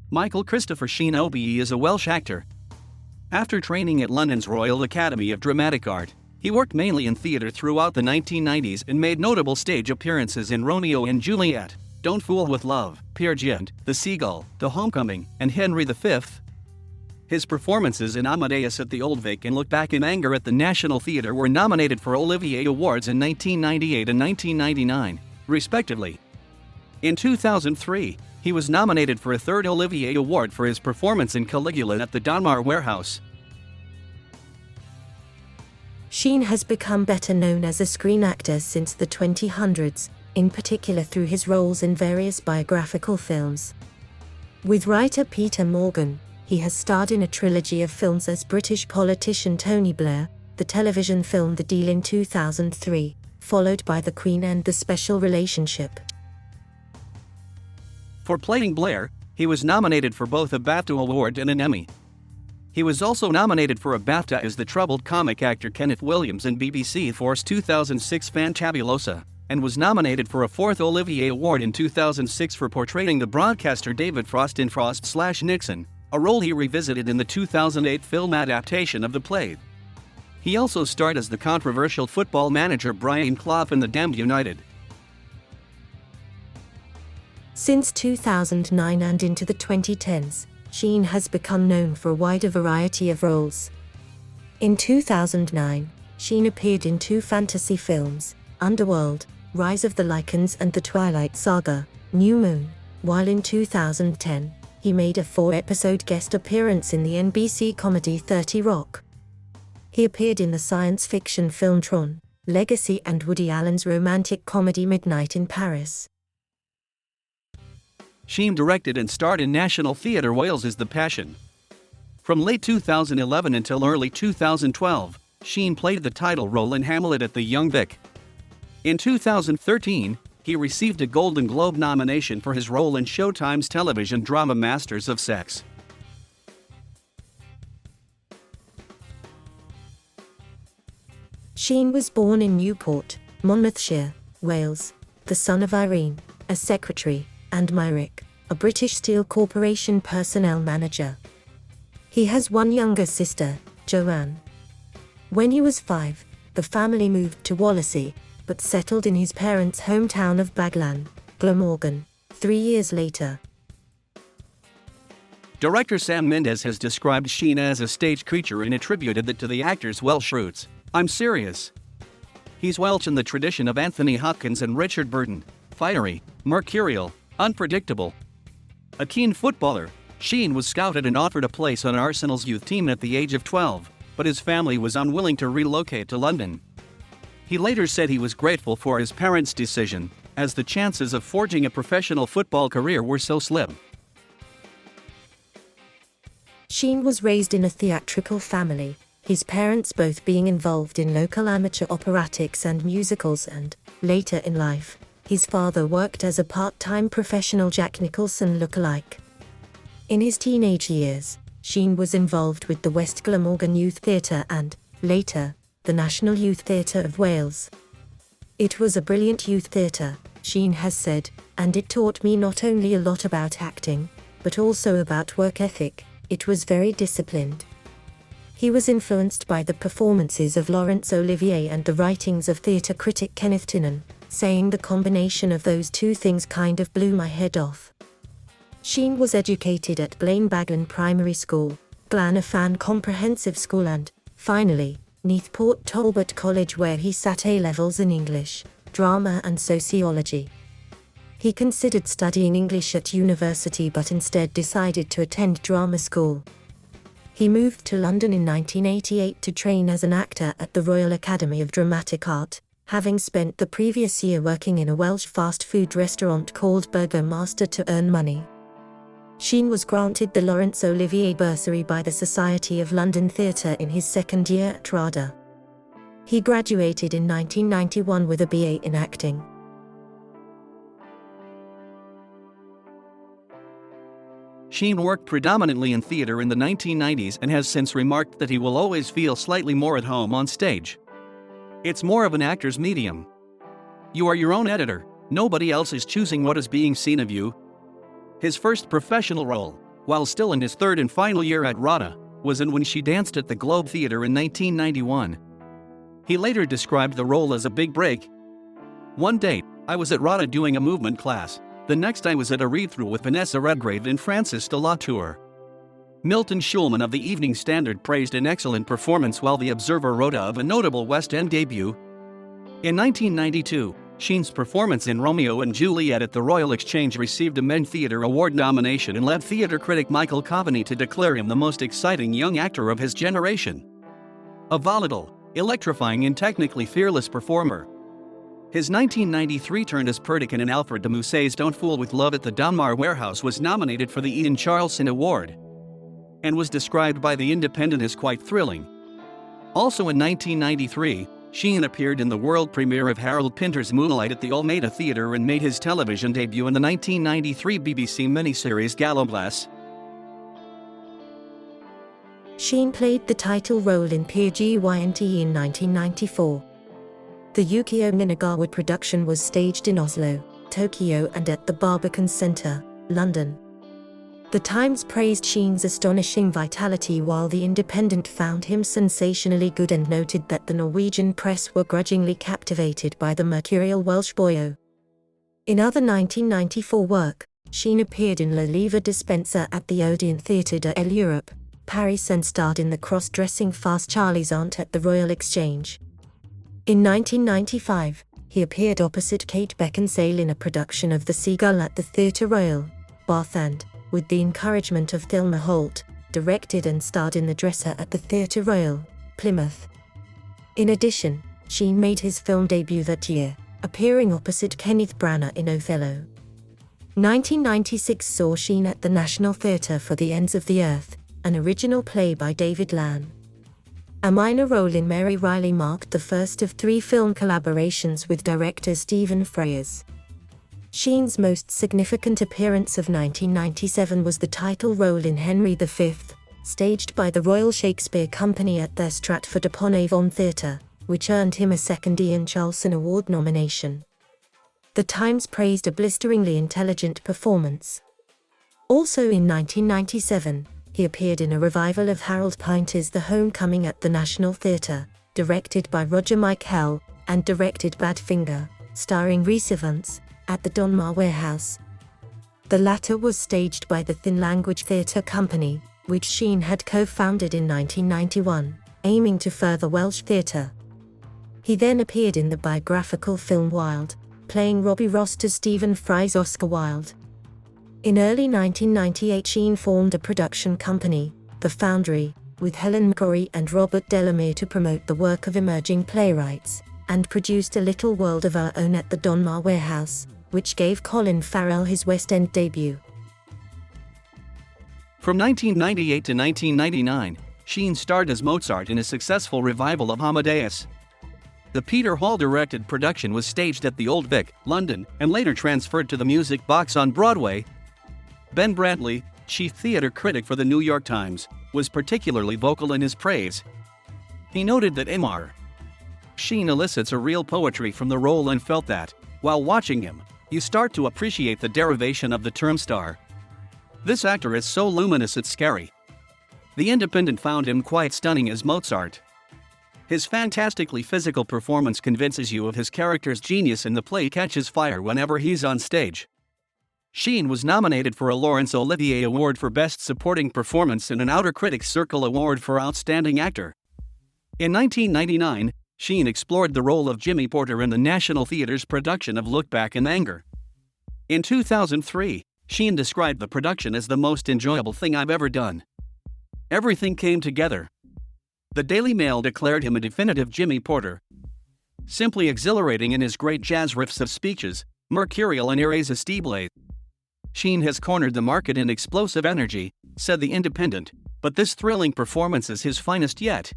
Michael Christopher Sheen OBE is a Welsh actor. After training at London's Royal Academy of Dramatic Art, he worked mainly in theatre throughout the 1990s and made notable stage appearances in Romeo and Juliet, Don't Fool with Love, Peer Gynt, The Seagull, The Homecoming, and Henry V. His performances in Amadeus at the Old Vic and Look Back in Anger at the National Theatre were nominated for Olivier Awards in 1998 and 1999, respectively. In 2003, he was nominated for a third Olivier Award for his performance in Caligula at the Donmar Warehouse. Sheen has become better known as a screen actor since the 2000s, in particular through his roles in various biographical films. With writer Peter Morgan, he has starred in a trilogy of films as British politician Tony Blair, the television film The Deal in 2003, followed by The Queen and The Special Relationship. For playing Blair, he was nominated for both a BAFTA Award and an Emmy. He was also nominated for a BAFTA as the troubled comic actor Kenneth Williams in BBC 4's 2006 Fantabulosa, and was nominated for a fourth Olivier Award in 2006 for portraying the broadcaster David Frost in Frost/Nixon, a role he revisited in the 2008 film adaptation of the play. He also starred as the controversial football manager Brian Clough in The Damned United. Since 2009 and into the 2010s, Sheen has become known for a wider variety of roles. In 2009, Sheen appeared in two fantasy films, Underworld, Rise of the Lycans and The Twilight Saga, New Moon, while in 2010, he made a 4-episode guest appearance in the NBC comedy 30 Rock. He appeared in the science fiction film Tron, Legacy and Woody Allen's romantic comedy Midnight in Paris. Sheen directed and starred in National Theatre Wales's The Passion. From late 2011 until early 2012, Sheen played the title role in Hamlet at the Young Vic. In 2013, he received a Golden Globe nomination for his role in Showtime's television drama Masters of Sex. Sheen was born in Newport, Monmouthshire, Wales, the son of Irene, a secretary, and Myrick, a British Steel Corporation personnel manager. He has one younger sister, Joanne. When he was 5, the family moved to Wallasey, but settled in his parents' hometown of Baglan, Glamorgan, 3 years later. Director Sam Mendes has described Sheen as a stage creature and attributed it to the actor's Welsh roots. "I'm serious. He's Welsh in the tradition of Anthony Hopkins and Richard Burton, fiery, mercurial, unpredictable. A keen footballer, Sheen was scouted and offered a place on Arsenal's youth team at the age of 12, but his family was unwilling to relocate to London. He later said he was grateful for his parents' decision, as the chances of forging a professional football career were so slim." Sheen was raised in a theatrical family, his parents both being involved in local amateur operatics and musicals, and, later in life, his father worked as a part-time professional Jack Nicholson lookalike. In his teenage years, Sheen was involved with the West Glamorgan Youth Theatre and, later, the National Youth Theatre of Wales. "It was a brilliant youth theatre," Sheen has said, "and it taught me not only a lot about acting, but also about work ethic. It was very disciplined." He was influenced by the performances of Laurence Olivier and the writings of theatre critic Kenneth Tynan, saying the combination of those two things kind of blew my head off. Sheen was educated at Blaine Baglan Primary School, Glanafan Comprehensive School and, finally, Neathport Talbot College, where he sat A-levels in English, drama and sociology. He considered studying English at university but instead decided to attend drama school. He moved to London in 1988 to train as an actor at the Royal Academy of Dramatic Art, having spent the previous year working in a Welsh fast food restaurant called Burger Master to earn money. Sheen was granted the Laurence Olivier Bursary by the Society of London Theatre in his second year at RADA. He graduated in 1991 with a BA in acting. Sheen worked predominantly in theatre in the 1990s and has since remarked that he will always feel slightly more at home on stage. "It's more of an actor's medium. You are your own editor, nobody else is choosing what is being seen of you." His first professional role, while still in his third and final year at RADA, was in when she danced at the Globe Theatre in 1991. He later described the role as a big break. "One day, I was at RADA doing a movement class. The next I was at a read-through with Vanessa Redgrave and Francis de la Tour." Milton Schulman of the Evening Standard praised an excellent performance, while the Observer wrote of a notable West End debut. In 1992, Sheen's performance in Romeo and Juliet at the Royal Exchange received a Men Theatre Award nomination and led theatre critic Michael Coveney to declare him the most exciting young actor of his generation. A volatile, electrifying and technically fearless performer. His 1993 turn as Perdiccas in Alfred de Musset's Don't Fool with Love at the Donmar Warehouse was nominated for the Ian Charleson Award and was described by The Independent as quite thrilling. Also in 1993, Sheen appeared in the world premiere of Harold Pinter's Moonlight at the Almeida Theatre and made his television debut in the 1993 BBC miniseries Gallowglass. Sheen played the title role in Pgynt in 1994. The Yukio Minagawa production was staged in Oslo, Tokyo and at the Barbican Centre, London. The Times praised Sheen's astonishing vitality, while The Independent found him sensationally good and noted that the Norwegian press were grudgingly captivated by the mercurial Welsh boyo. In other 1994 work, Sheen appeared in La Liva Dispenser at the Odeon Theatre de l'Europe, Paris, and starred in the cross-dressing farce Charlie's Aunt at the Royal Exchange. In 1995, he appeared opposite Kate Beckinsale in a production of The Seagull at the Theatre Royal, Bath, and, with the encouragement of Thelma Holt, directed and starred in The Dresser at the Theatre Royal, Plymouth. In addition, Sheen made his film debut that year, appearing opposite Kenneth Branagh in Othello. 1996 saw Sheen at the National Theatre for The Ends of the Earth, an original play by David Lann. A minor role in Mary Riley marked the first of 3 film collaborations with director Stephen Frears. Sheen's most significant appearance of 1997 was the title role in Henry V, staged by the Royal Shakespeare Company at their Stratford-upon-Avon Theatre, which earned him a second Ian Charleson Award nomination. The Times praised a blisteringly intelligent performance. Also in 1997, he appeared in a revival of Harold Pinter's The Homecoming at the National Theatre, directed by Roger Michael, and directed Badfinger, starring Rhys Evans, at the Donmar Warehouse. The latter was staged by the Thin Language Theatre Company, which Sheen had co-founded in 1991, aiming to further Welsh theatre. He then appeared in the biographical film Wilde, playing Robbie Ross to Stephen Fry's Oscar Wilde. In early 1998, Sheen formed a production company, The Foundry, with Helen McCrory and Robert Delamere to promote the work of emerging playwrights, and produced A Little World of Our Own at the Donmar Warehouse, which gave Colin Farrell his West End debut. From 1998 to 1999, Sheen starred as Mozart in a successful revival of Amadeus. The Peter Hall-directed production was staged at the Old Vic, London, and later transferred to the Music Box on Broadway. Ben Brantley, chief theater critic for the New York Times, was particularly vocal in his praise. He noted that Mr. Sheen elicits a real poetry from the role and felt that, while watching him, you start to appreciate the derivation of the term star. This actor is so luminous it's scary. The Independent found him quite stunning as Mozart. His fantastically physical performance convinces you of his character's genius, and the play catches fire whenever he's on stage. Sheen was nominated for a Laurence Olivier Award for Best Supporting Performance and an Outer Critics Circle Award for Outstanding Actor. In 1999, Sheen explored the role of Jimmy Porter in the National Theatre's production of Look Back in Anger. In 2003, Sheen described the production as the most enjoyable thing I've ever done. Everything came together. The Daily Mail declared him a definitive Jimmy Porter. Simply exhilarating in his great jazz riffs of speeches, mercurial and irresistible. Sheen has cornered the market in explosive energy, said The Independent, but this thrilling performance is his finest yet.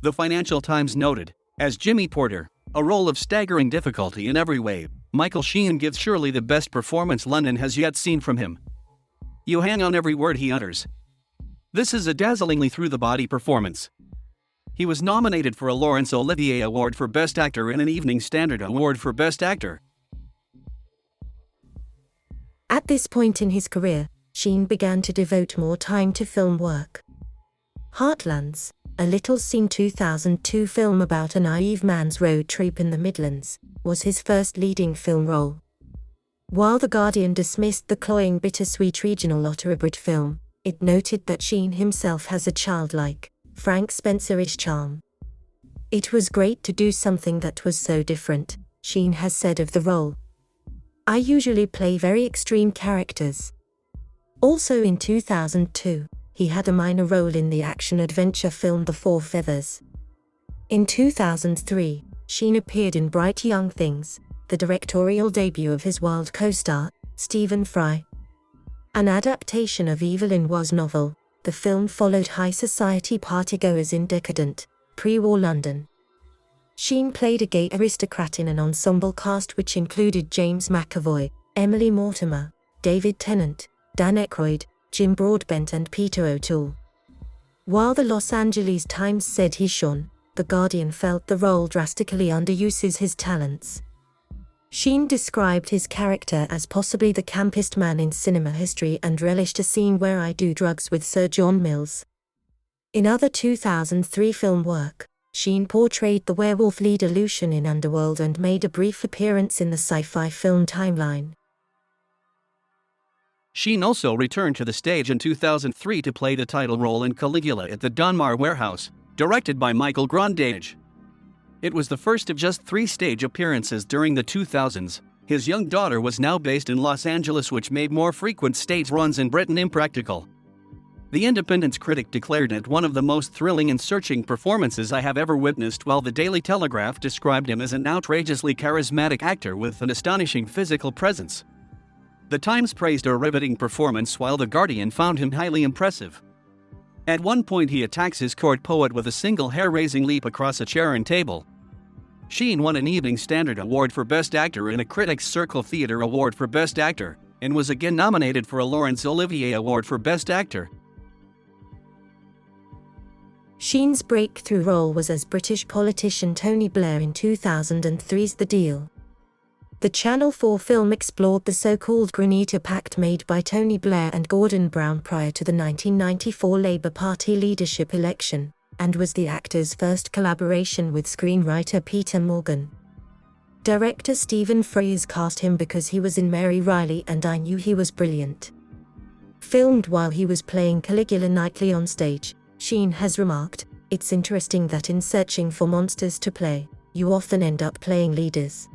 The Financial Times noted, as Jimmy Porter, a role of staggering difficulty in every way, Michael Sheen gives surely the best performance London has yet seen from him. You hang on every word he utters. This is a dazzlingly through-the-body performance. He was nominated for a Laurence Olivier Award for Best Actor and an Evening Standard Award for Best Actor. At this point in his career, Sheen began to devote more time to film work. Heartlands, a little-seen 2002 film about a naive man's road trip in the Midlands, was his first leading film role. While The Guardian dismissed the cloying bittersweet regional Otterabrid film, it noted that Sheen himself has a childlike, Frank Spencer-ish charm. "It was great to do something that was so different," Sheen has said of the role. "I usually play very extreme characters." Also in 2002, he had a minor role in the action-adventure film The Four Feathers. In 2003, Sheen appeared in Bright Young Things, the directorial debut of his Wild co-star, Stephen Fry. An adaptation of Evelyn Waugh's novel, the film followed high society partygoers in decadent, pre-war London. Sheen played a gay aristocrat in an ensemble cast which included James McAvoy, Emily Mortimer, David Tennant, Dan Aykroyd, Jim Broadbent and Peter O'Toole. While the Los Angeles Times said he shone, The Guardian felt the role drastically underuses his talents. Sheen described his character as possibly the campest man in cinema history and relished a scene where I do drugs with Sir John Mills. In other 2003 film work, Sheen portrayed the werewolf leader Lucian in Underworld and made a brief appearance in the sci-fi film Timeline. Sheen also returned to the stage in 2003 to play the title role in Caligula at the Donmar Warehouse, directed by Michael Grandage. It was the first of just 3 stage appearances during the 2000s. His young daughter was now based in Los Angeles, which made more frequent stage runs in Britain impractical. The Independent's critic declared it one of the most thrilling and searching performances I have ever witnessed, while the Daily Telegraph described him as an outrageously charismatic actor with an astonishing physical presence. The Times praised a riveting performance, while The Guardian found him highly impressive. At one point he attacks his court poet with a single hair-raising leap across a chair and table. Sheen won an Evening Standard Award for Best Actor and a Critics' Circle Theatre Award for Best Actor, and was again nominated for a Laurence Olivier Award for Best Actor. Sheen's breakthrough role was as British politician Tony Blair in 2003's The Deal. The Channel 4 film explored the so-called Grenada Pact made by Tony Blair and Gordon Brown prior to the 1994 Labour Party leadership election, and was the actor's first collaboration with screenwriter Peter Morgan. Director Stephen Frears cast him because he was in Mary Riley and I knew he was brilliant. Filmed while he was playing Caligula nightly on stage, Sheen has remarked, "It's interesting that in searching for monsters to play, you often end up playing leaders."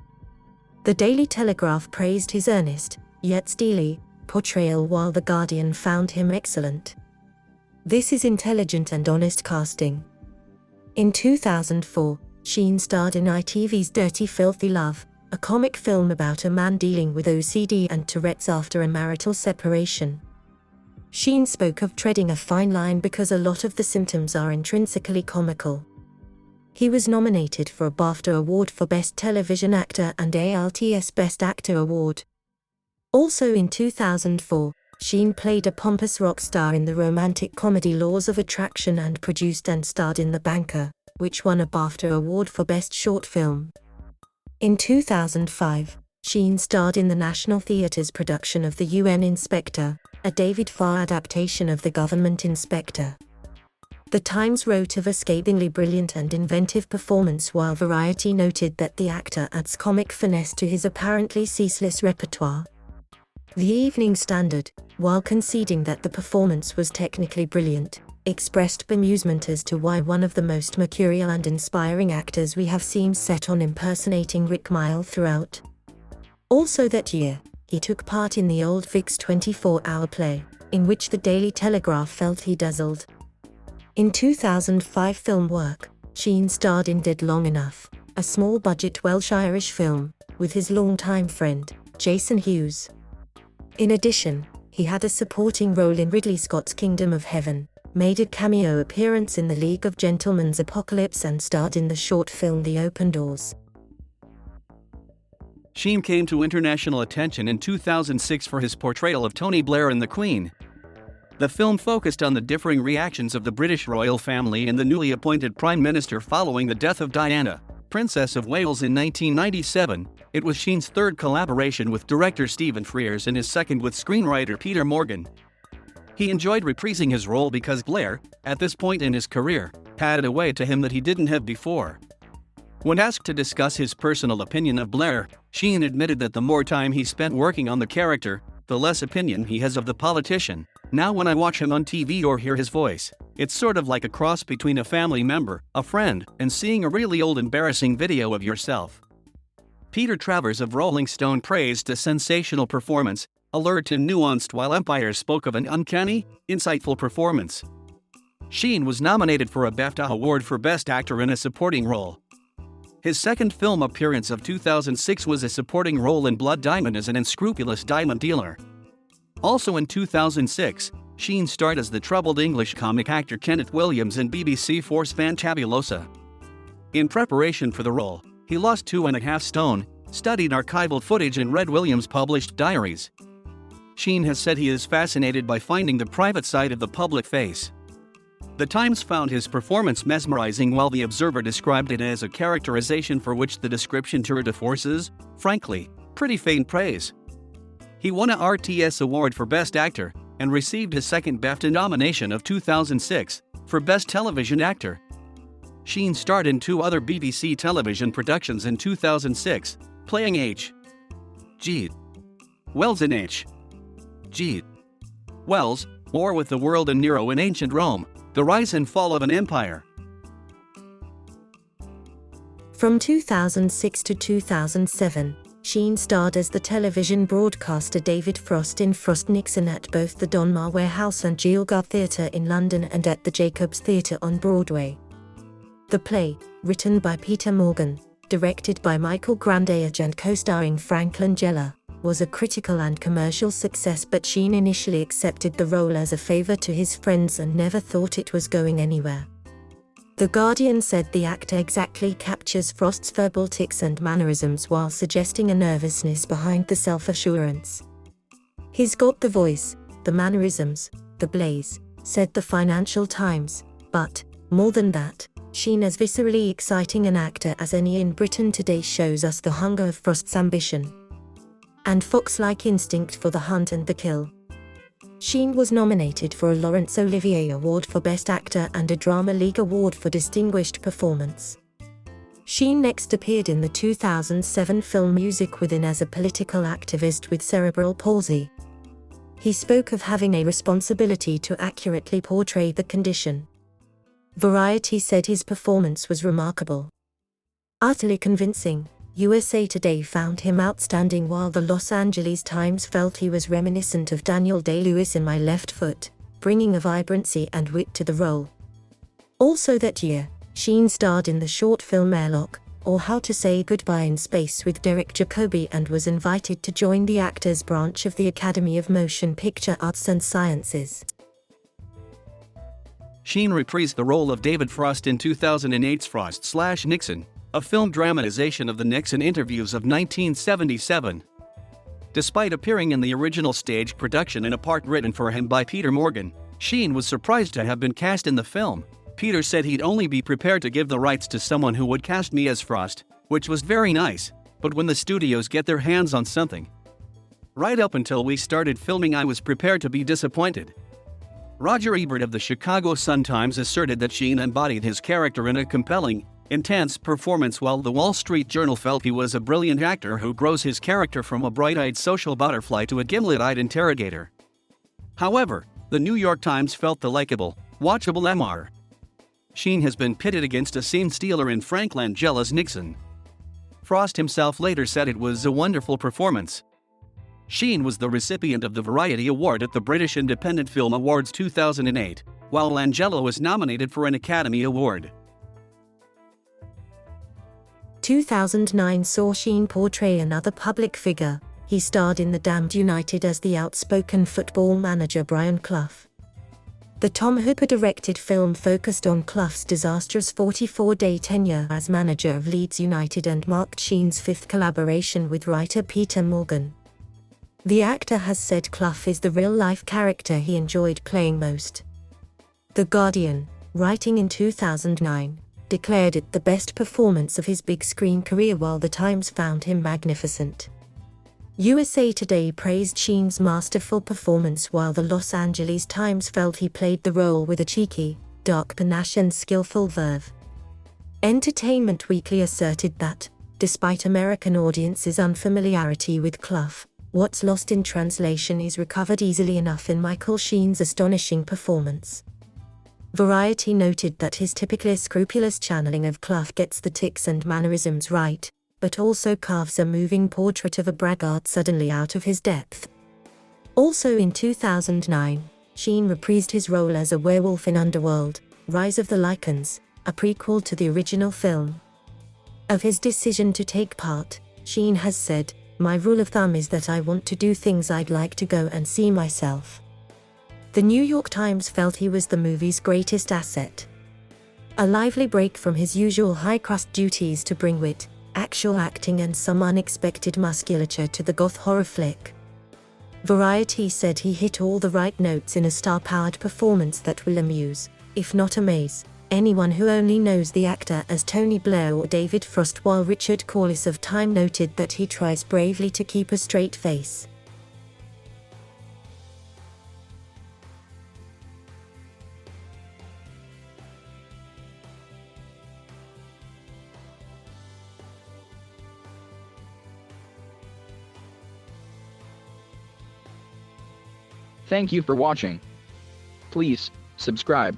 The Daily Telegraph praised his earnest, yet steely, portrayal, while The Guardian found him excellent. "This is intelligent and honest casting." In 2004, Sheen starred in ITV's Dirty Filthy Love, a comic film about a man dealing with OCD and Tourette's after a marital separation. Sheen spoke of treading a fine line because a lot of the symptoms are intrinsically comical. He was nominated for a BAFTA Award for Best Television Actor and ALTS Best Actor Award. Also in 2004, Sheen played a pompous rock star in the romantic comedy Laws of Attraction and produced and starred in The Banker, which won a BAFTA Award for Best Short Film. In 2005, Sheen starred in the National Theatre's production of The UN Inspector, a David Farr adaptation of The Government Inspector. The Times wrote of a scathingly brilliant and inventive performance, while Variety noted that the actor adds comic finesse to his apparently ceaseless repertoire. The Evening Standard, while conceding that the performance was technically brilliant, expressed bemusement as to why one of the most mercurial and inspiring actors we have seen set on impersonating Rick Mayall throughout. Also that year, he took part in the Old Vic's 24-hour play, in which the Daily Telegraph felt he dazzled. In 2005 film work, Sheen starred in Dead Long Enough, a small-budget Welsh-Irish film, with his longtime friend, Jason Hughes. In addition, he had a supporting role in Ridley Scott's Kingdom of Heaven, made a cameo appearance in The League of Gentlemen's Apocalypse and starred in the short film The Open Doors. Sheen came to international attention in 2006 for his portrayal of Tony Blair in The Queen. The film focused on the differing reactions of the British royal family and the newly appointed Prime Minister following the death of Diana, Princess of Wales, in 1997. It was Sheen's third collaboration with director Stephen Frears and his second with screenwriter Peter Morgan. He enjoyed reprising his role because Blair, at this point in his career, had a way to him that he didn't have before. When asked to discuss his personal opinion of Blair, Sheen admitted that the more time he spent working on the character, the less opinion he has of the politician. Now when I watch him on TV or hear his voice, it's sort of like a cross between a family member, a friend, and seeing a really old embarrassing video of yourself. Peter Travers of Rolling Stone praised a sensational performance, alert and nuanced, while Empire spoke of an uncanny, insightful performance. Sheen was nominated for a BAFTA Award for Best Actor in a Supporting Role. His second film appearance of 2006 was a supporting role in Blood Diamond as an unscrupulous diamond dealer. Also in 2006, Sheen starred as the troubled English comic actor Kenneth Williams in BBC 4's Fantabulosa. In preparation for the role, he lost 2.5 stone, studied archival footage and read Williams' published diaries. Sheen has said he is fascinated by finding the private side of the public face. The Times found his performance mesmerizing, while The Observer described it as a characterization for which the description tour de force is, frankly, pretty faint praise. He won a RTS award for Best Actor and received his second BAFTA nomination of 2006 for Best Television Actor. Sheen starred in 2 other BBC television productions in 2006, playing H.G. Wells in H.G. Wells, War with the World and Nero in Ancient Rome, The Rise and Fall of an Empire. From 2006 to 2007, Sheen starred as the television broadcaster David Frost in Frost Nixon at both the Donmar Warehouse and Gielgud Theatre in London and at the Jacobs Theatre on Broadway. The play, written by Peter Morgan, directed by Michael Grandage and co-starring Frank Langella, was a critical and commercial success, but Sheen initially accepted the role as a favor to his friends and never thought it was going anywhere. The Guardian said the actor exactly captures Frost's verbal tics and mannerisms while suggesting a nervousness behind the self-assurance. He's got the voice, the mannerisms, the blaze, said the Financial Times, but, more than that, Sheen as viscerally exciting an actor as any in Britain today shows us the hunger of Frost's ambition and fox-like instinct for the hunt and the kill. Sheen was nominated for a Laurence Olivier Award for Best Actor and a Drama League Award for Distinguished Performance. Sheen next appeared in the 2007 film Music Within as a political activist with cerebral palsy. He spoke of having a responsibility to accurately portray the condition. Variety said his performance was remarkable. Utterly convincing. USA Today found him outstanding, while the Los Angeles Times felt he was reminiscent of Daniel Day-Lewis in My Left Foot, bringing a vibrancy and wit to the role. Also that year, Sheen starred in the short film Airlock, or How to Say Goodbye in Space with Derek Jacobi, and was invited to join the Actors branch of the Academy of Motion Picture Arts and Sciences. Sheen reprised the role of David Frost in 2008's Frost/Nixon, a film dramatization of the Nixon interviews of 1977. Despite appearing in the original stage production in a part written for him by Peter Morgan, Sheen was surprised to have been cast in the film. Peter said he'd only be prepared to give the rights to someone who would cast me as Frost, which was very nice, but when the studios get their hands on something. Right up until we started filming, I was prepared to be disappointed. Roger Ebert of the Chicago Sun-Times asserted that Sheen embodied his character in a compelling, intense performance, while the Wall Street Journal felt he was a brilliant actor who grows his character from a bright-eyed social butterfly to a gimlet-eyed interrogator. However, the New York Times felt the likable, watchable Mr. Sheen has been pitted against a scene stealer in Frank Langella's Nixon. Frost himself later said it was a wonderful performance. Sheen was the recipient of the Variety Award at the British Independent Film Awards 2008, while Langella was nominated for an Academy Award. 2009 saw Sheen portray another public figure. He starred in The Damned United as the outspoken football manager Brian Clough. The Tom Hooper-directed film focused on Clough's disastrous 44-day tenure as manager of Leeds United and marked Sheen's fifth collaboration with writer Peter Morgan. The actor has said Clough is the real-life character he enjoyed playing most. The Guardian, writing in 2009, declared it the best performance of his big-screen career, while the Times found him magnificent. USA Today praised Sheen's masterful performance, while the Los Angeles Times felt he played the role with a cheeky, dark panache and skillful verve. Entertainment Weekly asserted that, despite American audiences' unfamiliarity with Clough, what's lost in translation is recovered easily enough in Michael Sheen's astonishing performance. Variety noted that his typically scrupulous channeling of Clough gets the tics and mannerisms right, but also carves a moving portrait of a braggart suddenly out of his depth. Also in 2009, Sheen reprised his role as a werewolf in Underworld, Rise of the Lycans, a prequel to the original film. Of his decision to take part, Sheen has said, "My rule of thumb is that I want to do things I'd like to go and see myself." The New York Times felt he was the movie's greatest asset. A lively break from his usual high-crust duties to bring wit, actual acting and some unexpected musculature to the goth horror flick. Variety said he hit all the right notes in a star-powered performance that will amuse, if not amaze, anyone who only knows the actor as Tony Blair or David Frost, while Richard Corliss of Time noted that he tries bravely to keep a straight face. Thank you for watching. Please subscribe.